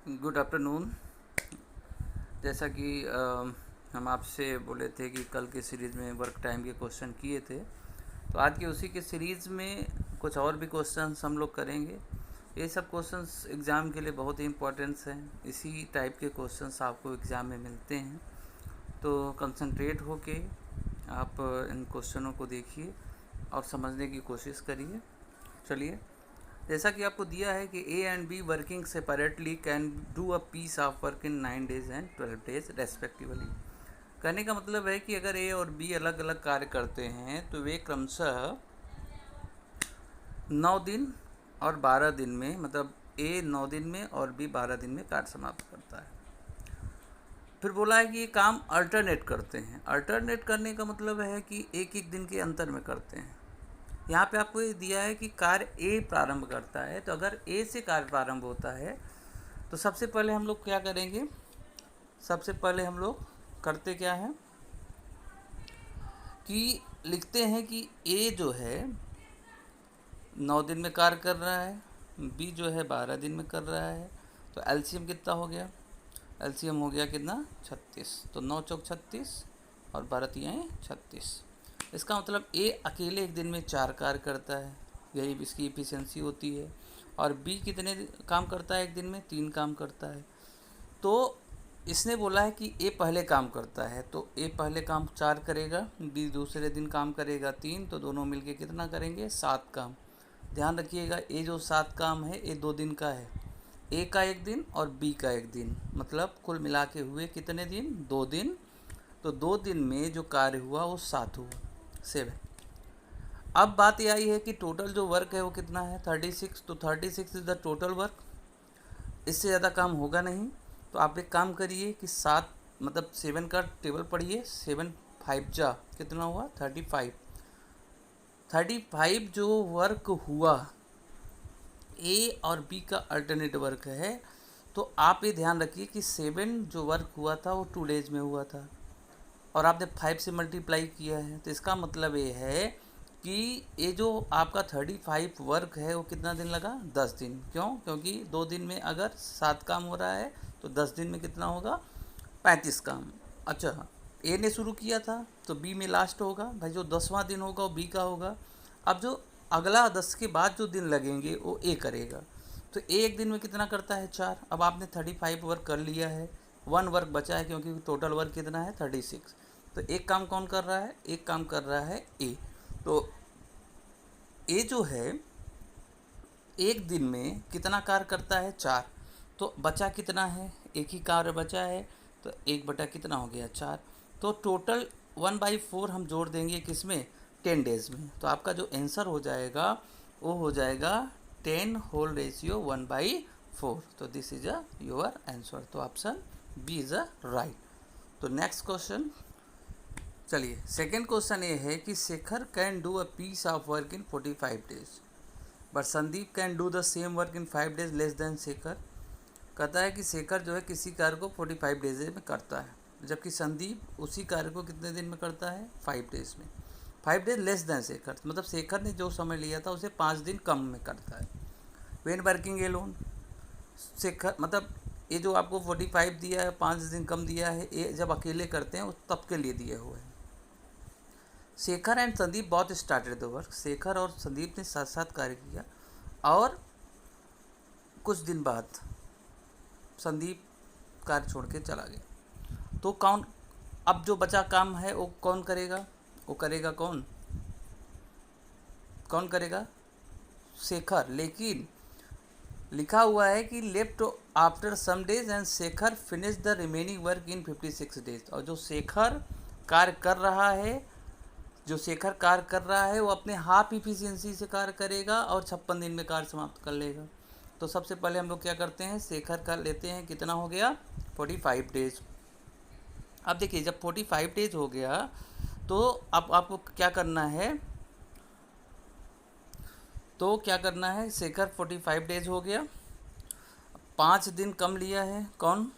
Good afternoon. जैसा कि हम आपसे बोले थे कि कल के सीरीज़ में वर्क टाइम के क्वेश्चन किए थे, तो आज के उसी के सीरीज़ में कुछ और भी क्वेश्चंस हम लोग करेंगे। ये सब क्वेश्चंस एग्ज़ाम के लिए बहुत ही इम्पोर्टेंस हैं। इसी टाइप के क्वेश्चंस आपको एग्ज़ाम में मिलते हैं, तो कंसंट्रेट होके आप इन क्वेश्चनों को देखिए और समझने की कोशिश करिए। चलिए, जैसा कि आपको दिया है कि A and B working separately can do a piece of work in 9 days and 12 days respectively. कहने का मतलब है कि अगर ए और बी अलग अलग कार्य करते हैं तो वे क्रमशः 9 दिन और 12 दिन में, मतलब ए 9 दिन में और बी 12 दिन में कार्य समाप्त करता है। फिर बोला है कि ये काम अल्टरनेट करते हैं। अल्टरनेट करने का मतलब है कि एक एक दिन के अंतर में करते हैं। यहाँ पे आपको ये दिया है कि कार्य ए प्रारंभ करता है, तो अगर ए से कार्य प्रारंभ होता है तो सबसे पहले हम लोग क्या करेंगे? सबसे पहले हम लोग करते क्या है कि लिखते हैं कि ए जो है 9 दिन में कार्य कर रहा है, बी जो है 12 दिन में कर रहा है, तो एलसीएम कितना हो गया? एलसीएम हो गया कितना? 36। तो 9 चौक 36 और 12 तियाएँ 36। इसका मतलब ए अकेले एक दिन में 4 कार्य करता है, यही इसकी इफ़िशियंसी होती है। और बी कितने काम करता है? एक दिन में 3 काम करता है। तो इसने बोला है कि ए पहले काम करता है, तो ए पहले काम 4 करेगा, बी दूसरे दिन काम करेगा 3, तो दोनों मिलके कितना करेंगे? 7 काम। ध्यान रखिएगा, ए जो 7 काम है ये 2 दिन का है। ए का एक दिन और बी का एक दिन, मतलब कुल मिला के हुए कितने दिन? 2 दिन। तो 2 दिन में जो कार्य हुआ वो 7 हुआ, 7। अब बात ये आई है कि टोटल जो वर्क है वो कितना है? 36। तो 36 इज़ द टोटल वर्क। इससे ज़्यादा काम होगा नहीं। तो आप एक काम करिए कि 7 मतलब 7 का टेबल पढ़िए। 7 5 जा कितना हुआ? 35। 35 जो वर्क हुआ ए और बी का अल्टरनेट वर्क है, तो आप ये ध्यान रखिए कि 7 जो वर्क हुआ था वो 2 डेज में हुआ था और आपने 5 से मल्टीप्लाई किया है, तो इसका मतलब ये है कि ये जो आपका 35 वर्क है वो कितना दिन लगा? 10 दिन। क्यों? क्योंकि 2 दिन में अगर 7 काम हो रहा है तो 10 दिन में कितना होगा? 35 काम। अच्छा, ए ने शुरू किया था तो बी में लास्ट होगा भाई, जो 10वां दिन होगा वो बी का होगा। अब जो अगला 10 के बाद जो दिन लगेंगे वो ए करेगा। तो ए एक दिन में कितना करता है? 4। अब आपने 35 वर्क कर लिया है, 1 वर्क बचा है क्योंकि टोटल वर्क कितना है? 36। तो एक काम कौन कर रहा है? एक काम कर रहा है ए। तो ए जो है एक दिन में कितना कार्य करता है? 4। तो बचा कितना है? एक ही कार्य बचा है, तो 1 बटा कितना हो गया? 4। तो टोटल 1/4 हम जोड़ देंगे किसमें? 10 डेज में। तो आपका जो आंसर हो जाएगा वो हो जाएगा 10 होल रेशियो 1/4। तो this is a your answer. तो option B is a right. तो नेक्स्ट क्वेश्चन, चलिए सेकेंड क्वेश्चन ये है कि Shekhar can do a piece of work in 45 days but Sandeep can do the same work in 5 days less than Shekhar. कहता है कि शेखर जो है किसी कार्य को 45 डेज में करता है, जबकि संदीप उसी कार्य को कितने दिन में करता है? 5 डेज में। 5 डेज लेस देन शेखर, मतलब शेखर ने जो समय लिया था उसे 5 दिन कम में करता है। वेन वर्किंग एलोन, शेखर मतलब ये जो आपको 45 दिया है, 5 दिन कम दिया है, ये जब अकेले करते हैं उस तब के लिए दिए हुए हैं। शेखर एंड संदीप बहुत स्टार्टेड द वर्क, शेखर और संदीप ने साथ साथ कार्य किया और कुछ दिन बाद संदीप कार्य छोड़ के चला गया। तो कौन, अब जो बचा काम है वो कौन करेगा? वो करेगा कौन? कौन करेगा? शेखर। लेकिन लिखा हुआ है कि left after some days and Shekhar finish the remaining work in 56 days. और जो शेखर कार्य कर रहा है, जो शेखर कार्य कर रहा है वो अपने हाफ इफिशियंसी से कार्य करेगा और 56 दिन में कार्य समाप्त कर लेगा। तो सबसे पहले हम लोग क्या करते हैं? शेखर का लेते हैं, कितना हो गया? 45 डेज। अब देखिए जब 45 डेज हो गया तो अब आपको क्या करना है? तो क्या करना है? शेखर 45 डेज हो गया, 5 दिन कम लिया है कौन?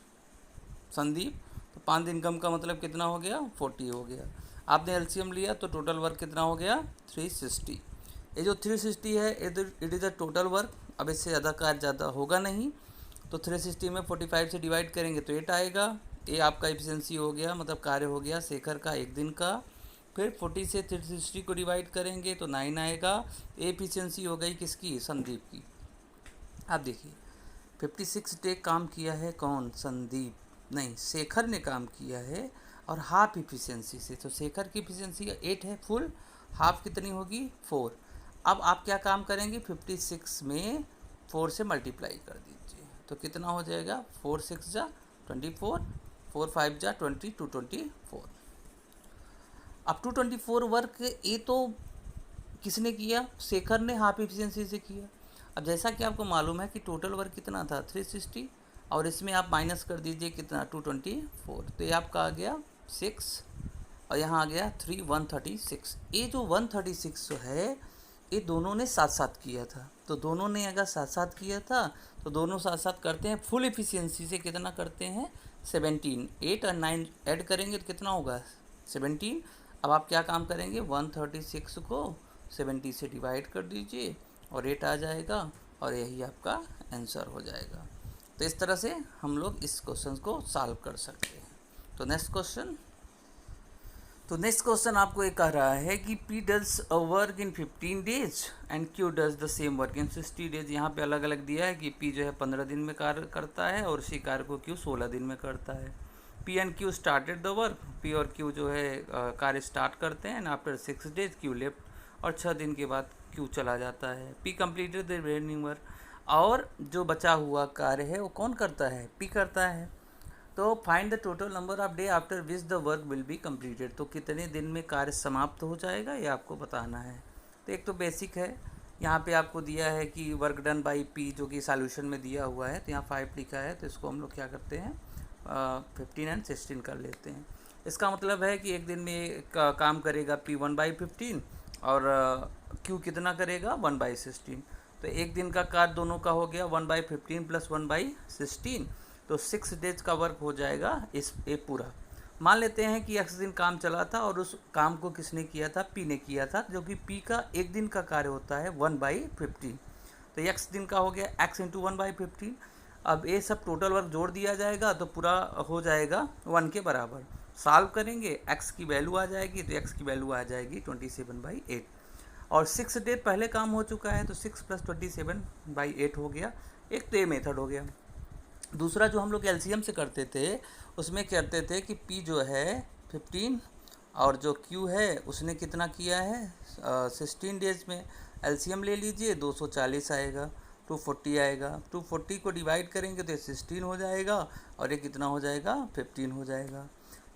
संदीप। तो 5 दिन कम का मतलब कितना हो गया? 40 हो गया। आपने एलसीएम लिया तो टोटल वर्क कितना हो गया? 360। ये जो 360 है it is a total work. अब इससे ज़्यादा कार्य ज़्यादा होगा नहीं, तो 360 में 45 से डिवाइड करेंगे तो 8 आएगा। ये आपका एफिशिएंसी हो गया, मतलब कार्य हो गया शेखर का एक दिन का। फिर 40 से 360 को डिवाइड करेंगे तो 9 आएगा। एफिशिएंसी हो गई किसकी, संदीप की। आप देखिए 56 डे काम किया है कौन, संदीप नहीं शेखर ने काम किया है, और हाफ इफिशिएंसी से। तो शेखर की इफिशिएंसी 8 है फुल, हाफ कितनी होगी 4। अब आप क्या काम करेंगे, 56 में 4 से मल्टीप्लाई कर दीजिए तो कितना हो जाएगा, 4 6 जा 24, 4 5 जा 20, 224। अब 224 वर्क ये तो किसने किया, शेखर ने हाफ इफिशिएंसी से किया। अब जैसा कि आपको मालूम है कि टोटल वर्क कितना था 360, और इसमें आप माइनस कर दीजिए कितना 224, तो ये आपका आ गया 6, और यहाँ आ गया 3 136। ये जो 136 जो है ये दोनों ने साथ साथ किया था, तो दोनों ने अगर साथ साथ किया था तो दोनों साथ साथ करते हैं फुल इफिशिएंसी से। कितना करते हैं 17, 8 और 9 ऐड करेंगे तो कितना होगा 17। अब आप क्या काम करेंगे, 136 को 70 से डिवाइड कर दीजिए और 8 आ जाएगा, और यही आपका आंसर हो जाएगा। तो इस तरह से हम लोग इस क्वेश्चन को सॉल्व कर सकते हैं। तो नेक्स्ट क्वेश्चन आपको ये कह रहा है कि P does a work in 15 days and Q does the same work in 60 days. यहाँ पे अलग अलग दिया है कि P जो है 15 दिन में कार्य करता है और उसी कार्य को Q 16 दिन में करता है। P and Q started the work, P और Q जो है कार्य स्टार्ट करते हैं, and after 6 days Q left, और 6 दिन के बाद Q चला जाता है। P completed the remaining work, और जो बचा हुआ कार्य है वो कौन करता है, P करता है। तो find the total number of day after which the work will be completed. तो कितने दिन में कार्य समाप्त हो जाएगा ये आपको बताना है। तो एक तो बेसिक है, यहाँ पे आपको दिया है कि वर्क डन बाई P जो कि सॉल्यूशन में दिया हुआ है, तो यहाँ 5 लिखा है, तो इसको हम लोग क्या करते हैं 15 एंड 16 कर लेते हैं। इसका मतलब है कि एक दिन में काम करेगा P 1/15 और Q कितना करेगा 1/16। तो एक दिन का कार्य दोनों का हो गया 1/15 प्लस 1/16, तो 6 डेज का वर्क हो जाएगा इस ये पूरा। मान लेते हैं कि x दिन काम चला था और उस काम को किसने किया था, P ने किया था, जो कि P का एक दिन का कार्य होता है 1/15। तो x दिन का हो गया x इंटू 1/15। अब ये सब टोटल वर्क जोड़ दिया जाएगा तो पूरा हो जाएगा 1 के बराबर। सॉल्व करेंगे x की वैल्यू आ जाएगी, तो x की वैल्यू आ जाएगी 27/8, और 6 डे पहले काम हो चुका है तो 6 + 27/8 हो गया। एक तो ये मेथड हो गया। दूसरा जो हम लोग एलसीएम से करते थे उसमें कहते थे कि P जो है 15 और जो Q है उसने कितना किया है 16 डेज में। एलसीएम ले लीजिए 240 आएगा, 240 आएगा, 240 को डिवाइड करेंगे तो 16 हो जाएगा, और ये कितना हो जाएगा 15 हो जाएगा।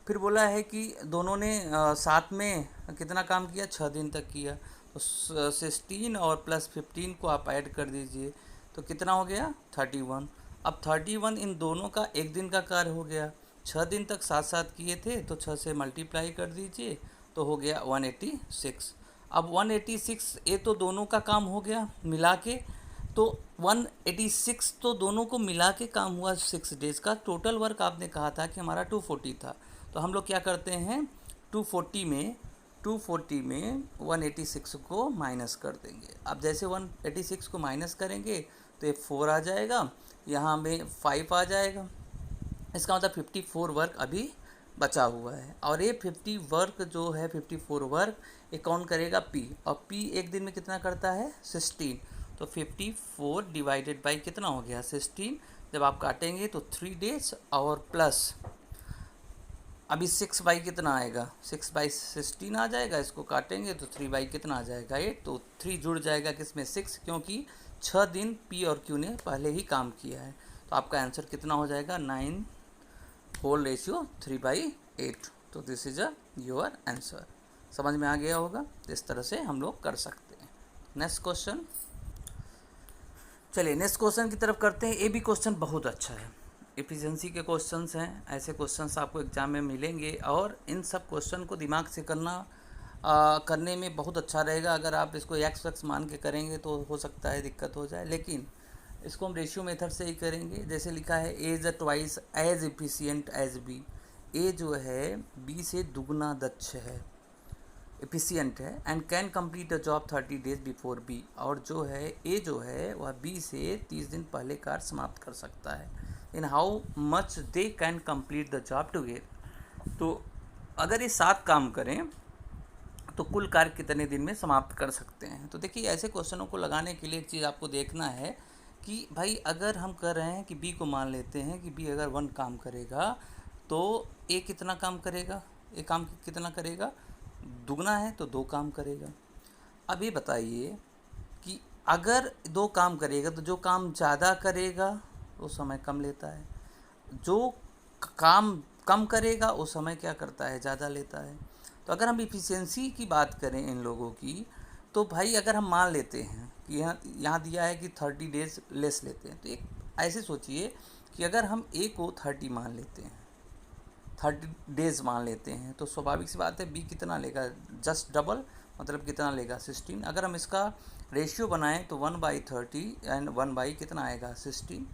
फिर बोला है कि दोनों ने साथ में कितना काम किया 6 दिन तक किया, तो 16 और प्लस 15 को आप ऐड कर दीजिए तो कितना हो गया 31। अब 31 इन दोनों का एक दिन का कार्य हो गया, 6 दिन तक साथ साथ किए थे तो 6 से मल्टीप्लाई कर दीजिए तो हो गया 186। अब 186 ये तो दोनों का काम हो गया मिला के, तो 186 तो दोनों को मिला के काम हुआ 6 डेज का। टोटल वर्क आपने कहा था कि हमारा 240 था, तो हम लोग क्या करते हैं 240 में 186 को माइनस कर देंगे। अब जैसे 186 को माइनस करेंगे तो ये 4 आ जाएगा, यहाँ में 5 आ जाएगा। इसका मतलब 54 वर्क अभी बचा हुआ है, और ये 50 वर्क जो है 54 वर्क ये कौन करेगा P, और P एक दिन में कितना करता है 16। तो 54 डिवाइडेड बाई कितना हो गया 16, जब आप काटेंगे तो 3 डेज, और प्लस अभी 6 बाई कितना आएगा 6/16 आ जाएगा, इसको काटेंगे तो 3 बाई कितना आ जाएगा 8, तो 3 जुड़ जाएगा किसमें 6, क्योंकि 6 दिन P और Q ने पहले ही काम किया है। तो आपका आंसर कितना हो जाएगा 9 होल रेशियो 3/8। तो दिस इज योर आंसर। समझ में आ गया होगा, इस तरह से हम लोग कर सकते हैं। नेक्स्ट क्वेश्चन, चलिए नेक्स्ट क्वेश्चन की तरफ करते हैं। ये भी क्वेश्चन बहुत अच्छा है, एफिशिएंसी के क्वेश्चंस हैं। ऐसे क्वेश्चंस आपको एग्जाम में मिलेंगे, और इन सब क्वेश्चन को दिमाग से करने में बहुत अच्छा रहेगा। अगर आप इसको x मान के करेंगे तो हो सकता है दिक्कत हो जाए, लेकिन इसको हम रेशियो मेथड से ही करेंगे। जैसे लिखा है A is twice as efficient as B, A जो है B से दुगना दक्ष है। एफिशिएंट है and can complete a job 30 days before B, और जो है ए जो है वह बी से 30 दिन पहले कार्य समाप्त कर सकता है। In how much they can complete the job together, तो अगर ये 7 काम करें तो कुल कार्य कितने दिन में समाप्त कर सकते हैं। तो देखिए ऐसे क्वेश्चनों को लगाने के लिए एक चीज़ आपको देखना है कि भाई अगर हम कर रहे हैं कि बी को मान लेते हैं कि बी अगर 1 काम करेगा तो ए कितना काम करेगा, ए काम कितना करेगा, दुगना है तो 2 काम करेगा। अब ये बताइए कि अगर 2 काम करेगा तो जो काम ज़्यादा करेगा वो समय कम लेता है, जो काम कम करेगा वो समय क्या करता है, ज़्यादा लेता है। तो अगर हम इफ़िशियंसी की बात करें इन लोगों की, तो भाई अगर हम मान लेते हैं कि यहाँ दिया है कि 30 डेज लेस लेते हैं, तो एक ऐसे सोचिए कि अगर हम ए को 30 मान लेते हैं, 30 डेज मान लेते हैं, तो स्वाभाविक सी बात है बी कितना लेगा, जस्ट डबल, मतलब कितना लेगा 16। अगर हम इसका रेशियो बनाएं तो 1/30 एंड 1 कितना आएगा 16।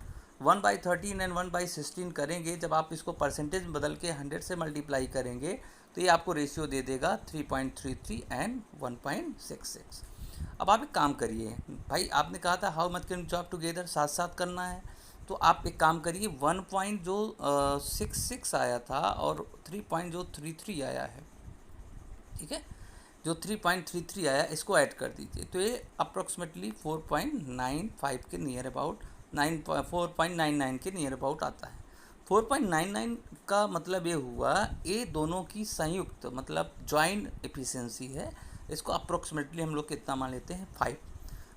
1/13 एंड 1/16 करेंगे, जब आप इसको परसेंटेज में बदल के 100 से मल्टीप्लाई करेंगे तो ये आपको रेशियो दे देगा 3.33 एंड 1.66। अब आप एक काम करिए, भाई आपने कहा था how much can job together, साथ साथ करना है, तो आप एक काम करिए 1.66 आया था और 3.33 आया है, ठीक है, जो 3.33 आया इसको ऐड कर दीजिए, तो ये अप्रॉक्सीमेटली 4.95 के नियर अबाउट 4.99 के नियर अबाउट आता है। 4.99 का मतलब ये हुआ ये दोनों की संयुक्त मतलब जॉइंट एफिशिएंसी है, इसको अप्रॉक्सीमेटली हम लोग कितना मान लेते हैं 5।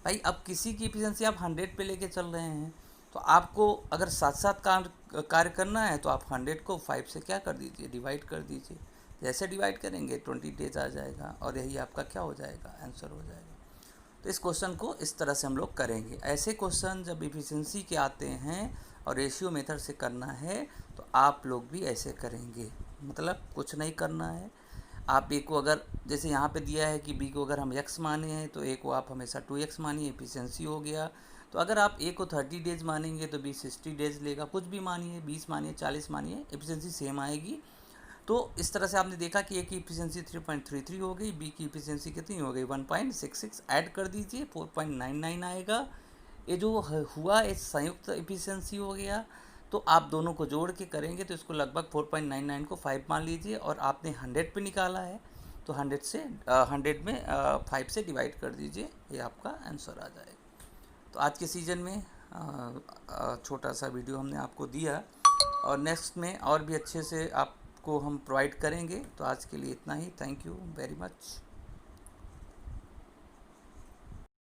भाई अब किसी की एफिशिएंसी आप 100 पे लेके चल रहे हैं, तो आपको अगर साथ साथ कार्य करना है तो आप 100 को 5 से क्या कर दीजिए, डिवाइड कर दीजिए। जैसे डिवाइड करेंगे 20 डेज आ जाएगा और यही आपका क्या हो जाएगा, आंसर हो जाएगा। तो इस क्वेश्चन को इस तरह से हम लोग करेंगे। ऐसे क्वेश्चन जब एफिशिएंसी के आते हैं और रेशियो मेथड से करना है तो आप लोग भी ऐसे करेंगे, मतलब कुछ नहीं करना है। आप ए को अगर जैसे यहाँ पे दिया है कि बी को अगर हम x माने हैं तो ए को आप हमेशा 2x मानिए, एफिशिएंसी हो गया। तो अगर आप ए को 30 डेज मानेंगे तो बी 60 डेज लेगा, कुछ भी मानिए, 20 मानिए, 40 मानिए, एफिशिएंसी सेम आएगी। तो इस तरह से आपने देखा कि ए की एफिशिएंसी 3.33 हो गई, बी की एफिशिएंसी कितनी हो गई 1.66, ऐड कर दीजिए 4.99 आएगा। ये जो हुआ ये संयुक्त एफिशिएंसी हो गया। तो आप दोनों को जोड़ के करेंगे तो इसको लगभग 4.99 को 5 मान लीजिए और आपने 100 पे निकाला है तो 100 में 5 से डिवाइड कर दीजिए, ये आपका आंसर आ जाएगा। तो आज के सीज़न में छोटा सा वीडियो हमने आपको दिया और नेक्स्ट में और भी अच्छे से आपको हम प्रोवाइड करेंगे। तो आज के लिए इतना ही, थैंक यू वेरी मच।